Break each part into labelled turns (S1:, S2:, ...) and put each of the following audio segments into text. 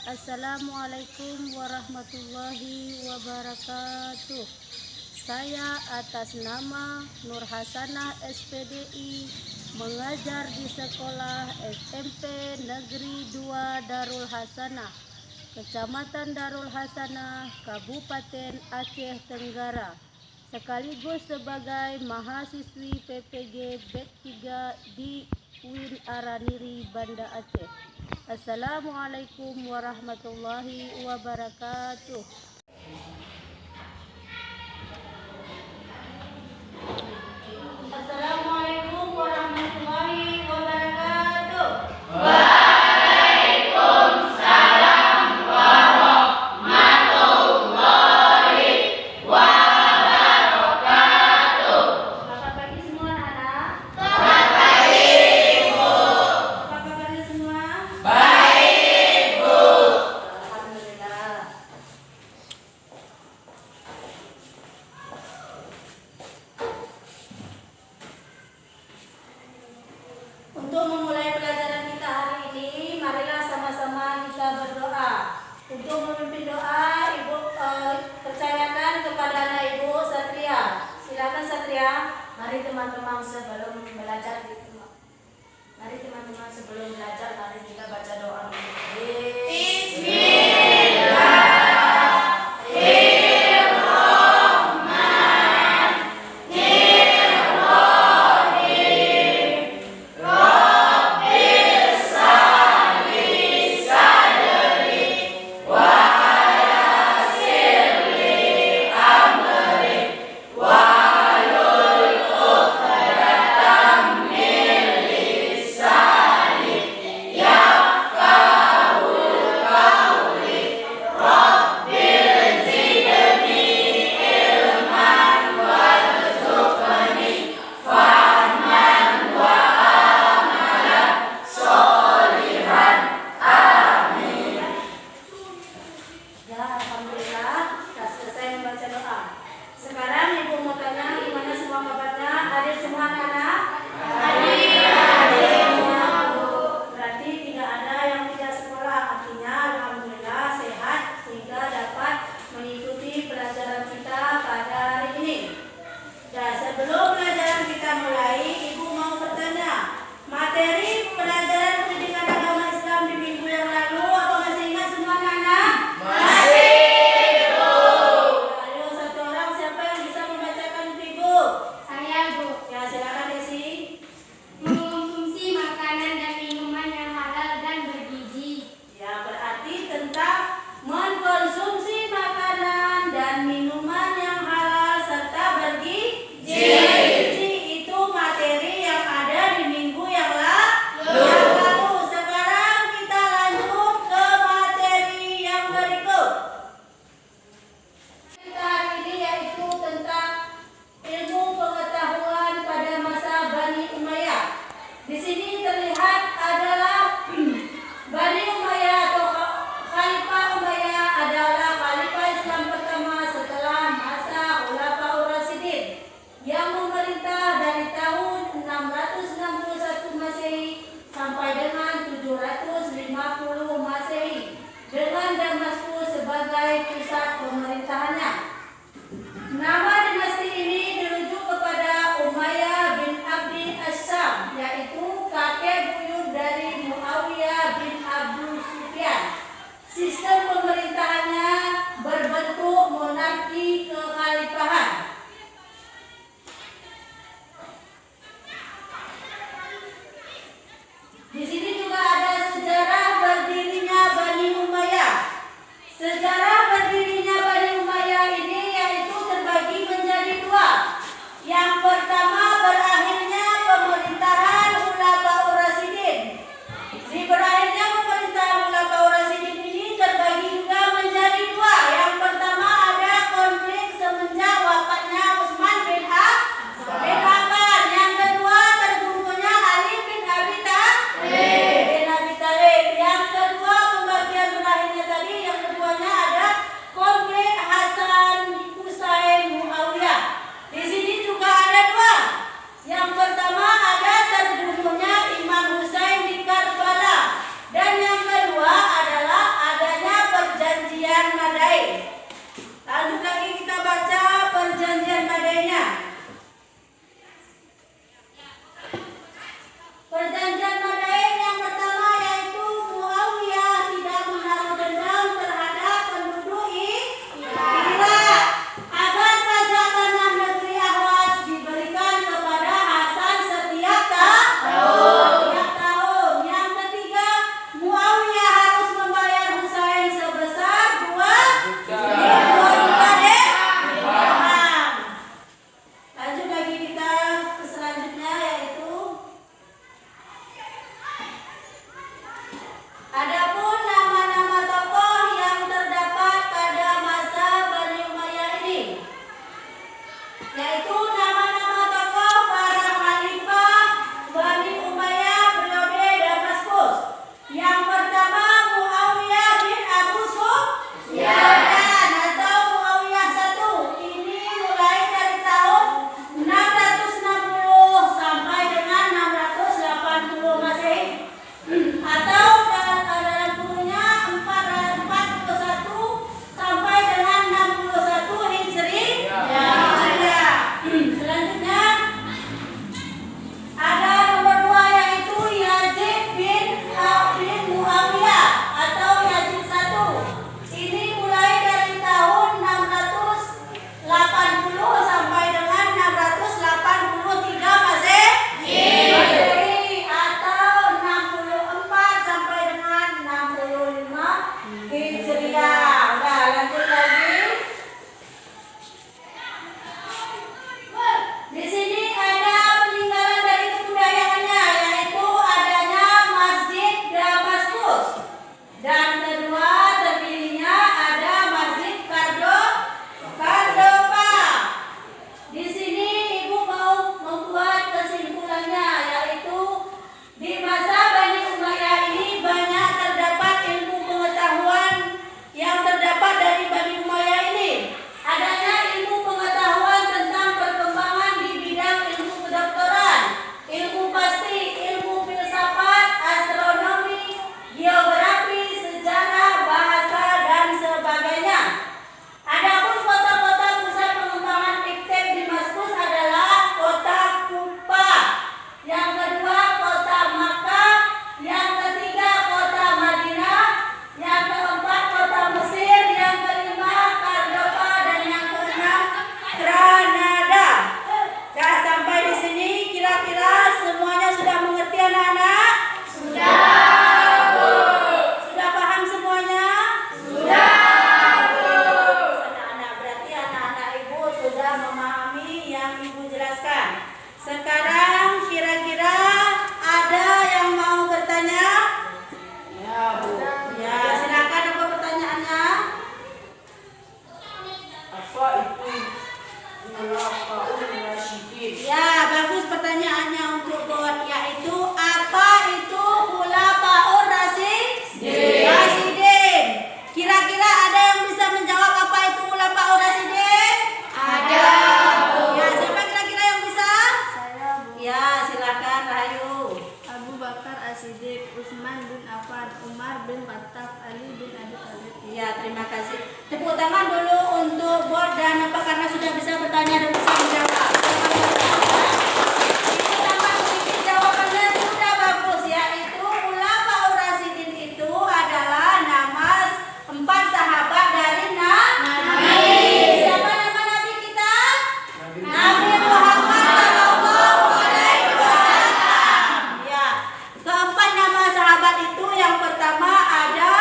S1: Assalamualaikum warahmatullahi wabarakatuh. Saya atas nama Nur Hasanah SPDI mengajar di sekolah SMP Negeri 2 Darul Hasanah, Kecamatan Darul Hasanah, Kabupaten Aceh Tenggara, sekaligus sebagai mahasiswi PPG B3 di UIN Araniri, Banda Aceh. Assalamualaikum warahmatullahi wabarakatuh. Assalamualaikum warahmatullahi wabarakatuh.
S2: Waalaikumsalam warahmatullahi wabarakatuh.
S1: Selamat pagi semua anak.
S2: Selamat pagi, Ibu.
S1: Apa kabarnya semua?
S2: Baik, Bu.
S1: Alhamdulillah. Untuk memulai pelajaran kita hari ini, marilah sama-sama kita berdoa. Untuk memimpin doa, Ibu percayakan kepada anak Ibu Satria. Silakan Satria.
S3: Mari teman-teman sebelum belajar mari kita baca doa dulu.
S1: kasih. Tepuk tangan dulu untuk Board dan Bapak karena sudah bisa bertanya dan bisa menjawab. Tepuk tangan sedikit, jawabannya sudah bagus, yaitu ulama Urasidin itu adalah nama 4 sahabat dari Nabi. Siapa nama Nabi kita? Nabi Muhammad Sallallahu Alaihi Wasallam. Ya, keempat nama sahabat itu yang pertama ada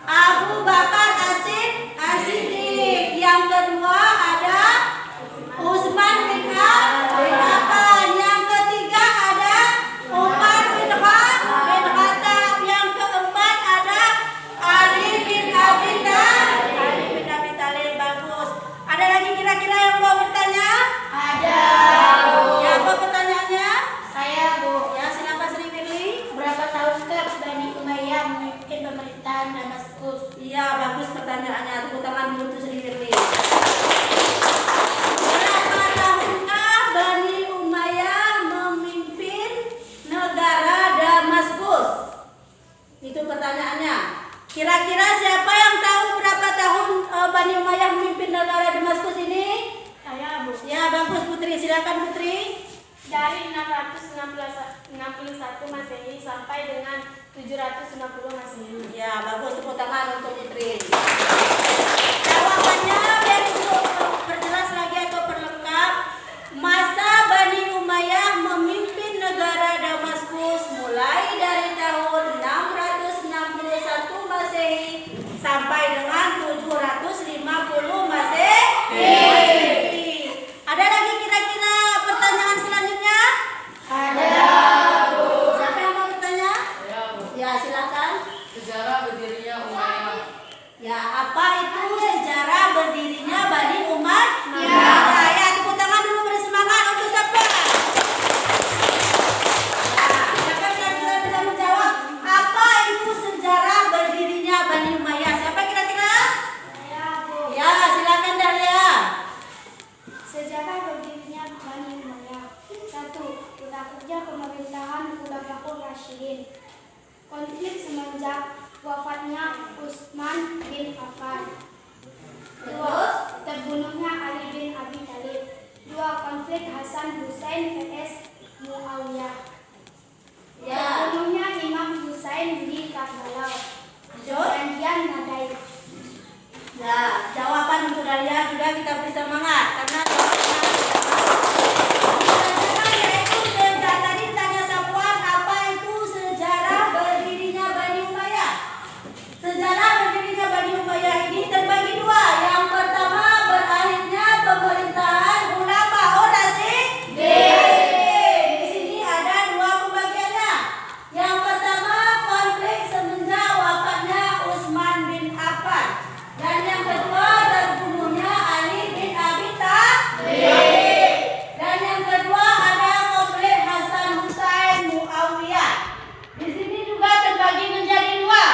S1: Abu Bakar As-Siddiq, yang kedua ada Utsman bin Affan, yang ketiga ada Umar bin Khattab, yang keempat ada Ali bin Abi Thalib. Bagus. Ada lagi kira-kira yang mau bertanya?
S3: Ada.
S1: Ya, apa pertanyaannya?
S3: Saya, Bu.
S1: Ya, silakan Sri Firly.
S3: Berapa tahun Bani Umayyah memimpin pemerintahan Damaskus?
S1: Iya, bagus pertanyaannya. Tepuk tangan dulu untuk Sri Firly. Berapa tahunnya Bani Umayyah memimpin negara Damaskus? Itu pertanyaannya. Kira-kira siapa yang tahu berapa tahun Bani Umayyah memimpin negara Damaskus ini?
S3: Saya, Bu.
S1: Ya, bagus Putri. Silakan Putri.
S3: Dari 661 Masehi sampai dengan 760 Masehi.
S1: Ya, bagus. Tepuk tangan untuk Putri. Jawabannya biar untuk perjelas lagi atau perlengkap. Masa Bani Umayyah memimpin negara Damaskus mulai dari tahun 661 Masehi sampai dengan 750 Masehi. Ada lagi kira-kira pertanyaan selanjutnya?
S3: Ada.
S1: Siapa yang mau bertanya?
S2: Ya, Bu.
S1: Ya, silakan.
S2: Sejarah berdirinya Umayyah.
S1: Ya, apa itu sejarah berdirinya Bani Umayyah? Ya, tepuk tangan dulu beri semangat untuk siapa? Ya, siapa yang bisa menjawab? Apa itu sejarah berdirinya Bani Umayyah? Siapa kira-kira?
S3: Saya, Bu.
S1: Ya, silakan Dahlia.
S3: Sejarah berdirinya Bani Umayyah. 1. Berakhirnya pemerintahan Khulafaur Rasyidin. Konflik semenjak wafatnya Utsman bin Affan. 2. Terbunuhnya Ali bin Abi Thalib. 2. Konflik Hasan Hussein vs Muawiyah.
S1: Ya.
S3: Terbunuhnya Imam Hussein di Karbala. Perjanjian Nadaib.
S1: Ya, jawaban untuk Dahlia juga kita beri semangat karena jawabannya yaitu sejarah. Tadi tanya Safwan, apa itu sejarah berdirinya Bani Umayyah? Sejarah berdirinya Bani Umayyah ini terbagi dua. Yang pertama, berakhirnya pemerintahan Khulafaur Rasyidin. Di sini ada dua pembagiannya. Yang pertama, konflik semenjak wafatnya Utsman bin Affan. Dan yang kedua, terbunuhnya Ali bin Abi Thalib. Dan yang kedua ada konflik Hasan Hussein Muawiyah. Di sini juga terbagi menjadi dua.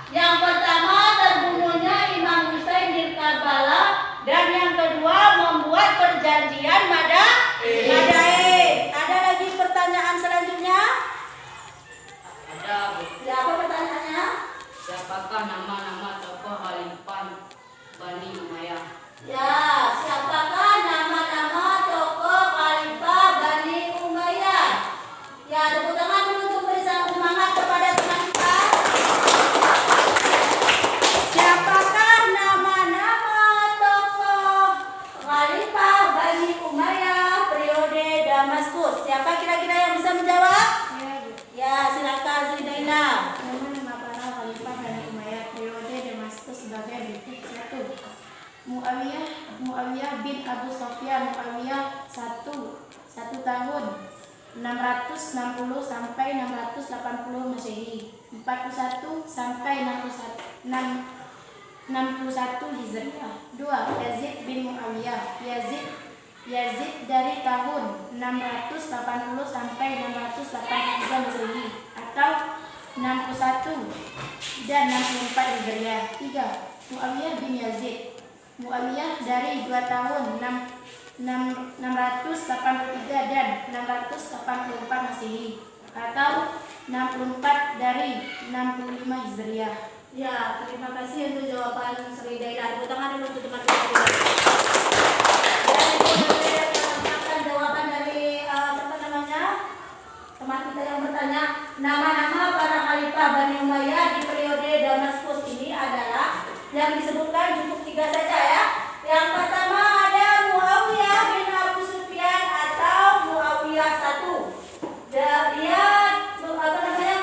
S1: Yang pertama, terbunuhnya Imam Hussein di Karbala. Dan yang kedua, membuat perjanjian Nadaib. Ada lagi pertanyaan selanjutnya?
S2: Ada, Bu.
S1: Ya, apa pertanyaannya?
S2: Siapakah nama-nama tokoh khalifah Bani Umayyah?
S1: Ya, siapakah nama-nama tokoh khalifah Bani Umayyah? Ya, tepuk tangan dulu untuk beri semangat kepada teman kita. Siapakah nama-nama tokoh khalifah Bani Umayyah periode Damaskus? Siapa kira-kira yang bisa menjawab? Ya, silakan Sri Daina.
S3: Nama para khalifah Bani Umayyah periode Damaskus sebagai berikut. 1. Muawiyah bin Abu Sufyan. Muawiyah 1 tahun 660 sampai 680 Masehi, 41 sampai 61 Hijriah. 2. Yazid bin Muawiyah. Yazid dari tahun 680 sampai 683 Masehi atau 61 dan 64 Hijriah. 3. Muawiyah bin Yazid. Muawiyah dari 2 tahun 683 dan 684 Masehi atau 64 dari 65 Hijriah.
S1: Ya, terima kasih untuk jawaban Sri Idailah. Tepuk tangan dulu untuk teman kita. Dan Ibu boleh mendengarkan jawaban dari siapa namanya? Teman kita yang bertanya, nama-nama para khalifah Bani Umayyah di periode Damaskus ini adalah yang disebutkan cukup 3 saja ya. Yang pertama ada Muawiyah bin Abu Sufyan atau Muawiyah I. Dia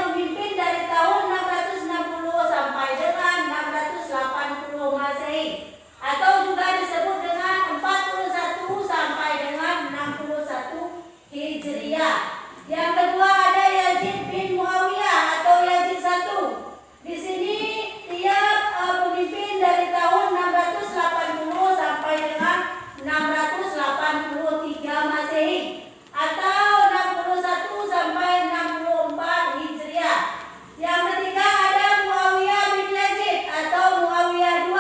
S1: memimpin dari tahun 660 sampai dengan 680 Masehi atau juga disebut dengan 41 sampai dengan 61 Hijriah. Yang kedua ada Yazid bin Muawiyah atau Yazid I. Di sini dia pemimpin dari tahun 680 sampai dengan 683 Masehi atau 61 sampai 64 Hijriah. Yang ketiga ada Muawiyah bin Yazid atau Muawiyah II.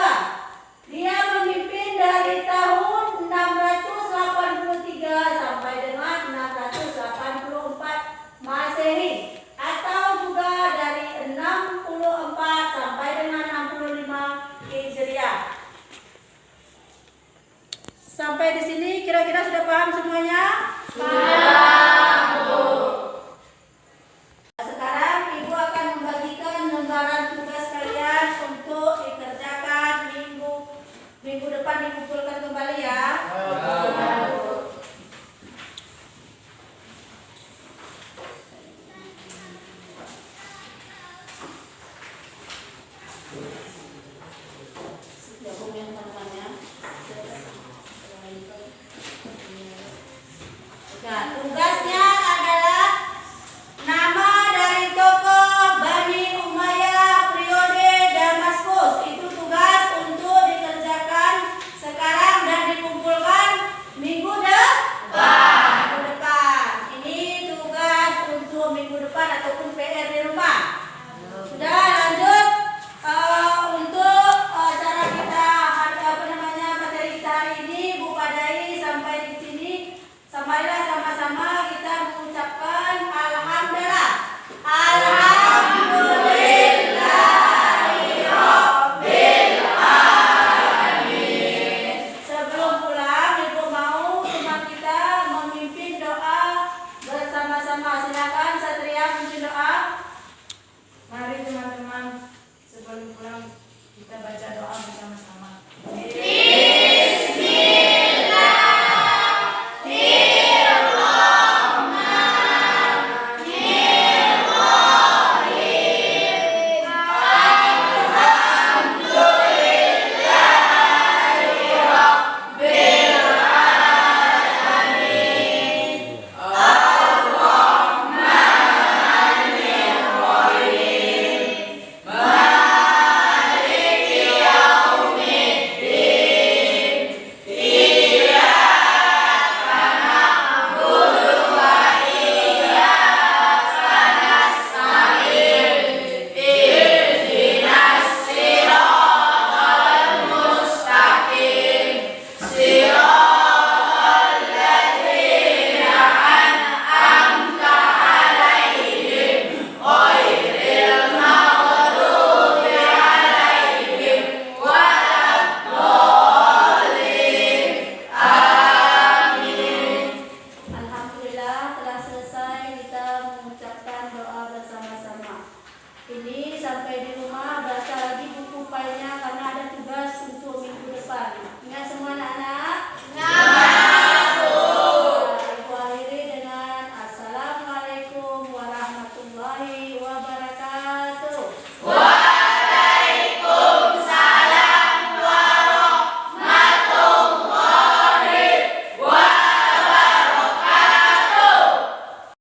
S1: Dia memimpin dari tahun 683 sampai dengan 684 Masehi atau juga dari 64 sampai dengan 65 Hijriah. Sampai di sini kira-kira sudah paham semuanya? Sekarang Ibu akan membagikan lembaran tugas kalian untuk dikerjakan minggu depan dikumpulkan kembali ya. Gabung yang teman-temannya. Nah, tugasnya adalah nama dari tokoh Bani Umayyah periode Damaskus. Itu tugas untuk dikerjakan sekarang dan dikumpulkan minggu depan. Ini tugas untuk minggu depan ataupun PR di rumah. Sudah lanjut untuk cara kita materi kita hari ini Bu Padai sampai di sini. Sampailah sama-sama kita mengucapkan alhamdulillah. Alhamdulillahirabbil alamin. Sebelum pulang Ibu mau teman kita memimpin doa bersama-sama. Silakan Satria memimpin doa.
S4: Mari teman-teman, sebelum pulang kita baca doa bersama-sama.